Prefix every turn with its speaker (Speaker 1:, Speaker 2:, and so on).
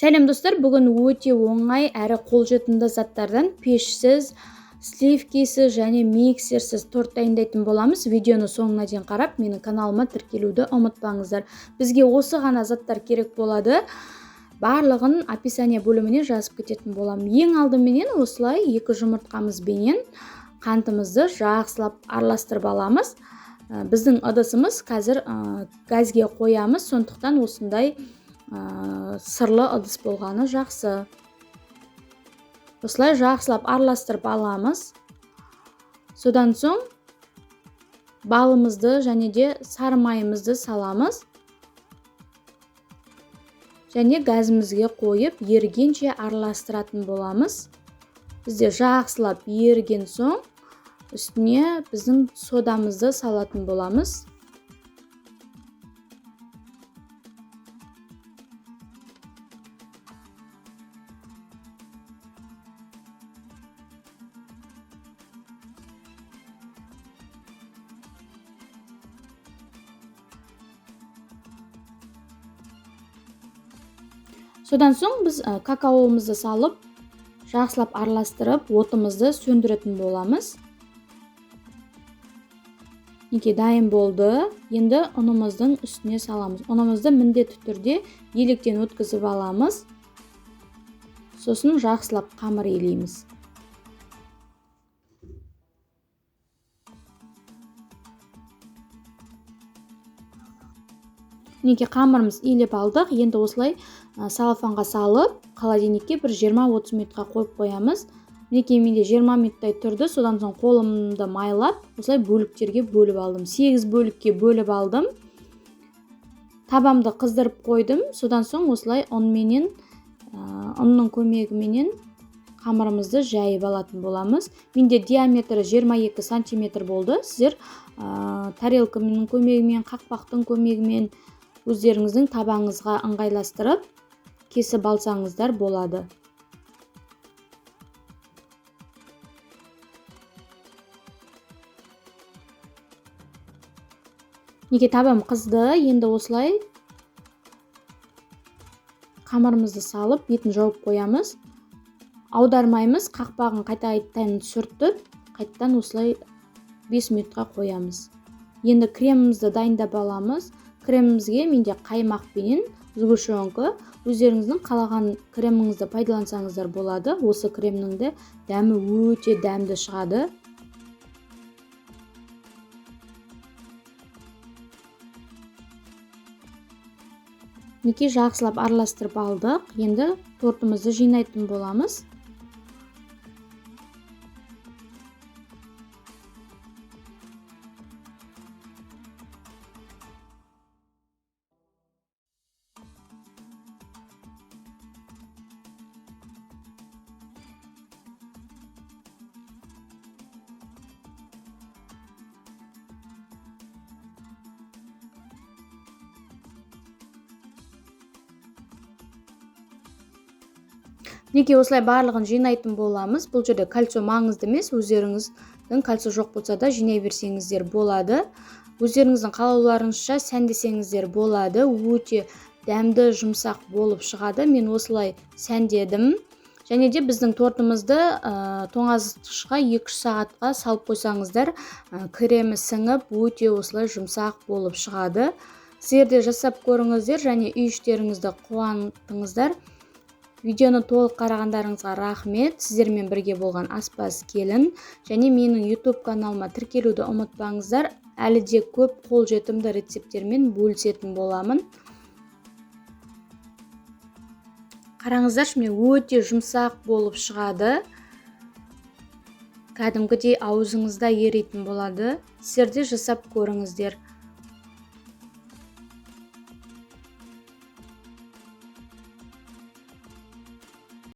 Speaker 1: Сәлем достар, бүгін өте оңай әрі қолжетімді заттардан пешсіз, сливкисіз және миксерсіз торт дайындайтын боламыз. Видеоны соңына дейін қарап, менің каналыма тіркелуді ұмытпаңыздар. Бізге осы ғана заттар керек болады. Барлығын описание бөліміне жазып кететін боламын. Ең алдыменен осылай 2 жұмыртқамызбенен қантымызды жақсылап араластырып аламыз. Біздің ыдысымыз қазір газге қоямыз, сондықтан осындай сырлы ыдыс болғаны жақсы. Осылай жақсылап араластырып аламыз. Содан соң балымызды және де сары майымызды саламыз. Және газымызге қойып ерігенше араластыратын боламыз. Бізде жақсылап еріген соң үстіне біздің содамызды салатын боламыз. Содан соң біз какаомызды салып, жақсылап араластырып, отымызды сөндіретін боламыз. Неке дайын болды. Енді ұнымыздың үстіне саламыз. Ұнымызды міндетті түрде електен өткізіп аламыз. Сосын жақсылап қамыр илейміз. Неке қамырымыз илеп алдық. Енді осылай салафанға салып, холодильникке бір 20-30 минутқа қойып қоямыз. Неке менде 20 минуттай тұрды. Содан соң қолымды майлап, осылай бөліктерге бөліп алдым. 8 бөлікке бөліп алдым. Табамды қыздырып қойдым. Содан соң осылай ұнның көмегіменен қамырымызды жайып алатын боламыз. Менде диаметрі 22 см болды. Сіздер тарелканың көмегімен, қақпақтың көмегімен өздеріңіздің табаңызға ыңғайластырып кесіп алсаңыздар болады. Неге табам қызды, енді осылай қамырымызды салып, бетін жауып қоямыз. Аудармаймыз, қақпағын қайтадан сүртіп, қайтадан осылай 5 минутқа қоямыз. Енді кремімізді дайындап аламыз. Кремімізге менде қаймақпенен сгущенка, өздеріңіздің қалаған креміңізді пайдалансаңыздар болады. Осы кремнің де дәмі өте дәмді шығады. Неке жақсылап араластырып алдық. Енді тортымызды жинайтын боламыз. Неке осылай барлығын жинайтын боламыз. Бұл жерде кальцо маңызды емес, өздеріңіздің кальцо жоқ болса да жинай берсеңіздер болады. Өздеріңіздің қалауларыңызша сәндесеңіздер болады. Өте дәмді, жұмсақ болып шығады. Мен осылай сәндедім. Және де біздің тортымызды тоңазытқышқа 2-3 сағатқа салып қойсаңыздар, кремі сіңіп, өте осылай жұмсақ болып шығады. Сіздер де жасап көріңіздер және үй іштеріңізді қуантыңыздар. Видеоны толық қарағандарыңызға рахмет. Сіздермен бірге болған аспаз келін және менің YouTube каналыма тіркелуді ұмытпаңыздар. Әлі де көп қолжетімді рецепттермен бөлісетін боламын. Қараңыздар, міне өте жұмсақ болып шығады. Кәдімгідей аузыңызда еритін болады. Сіздер де жасап көріңіздер.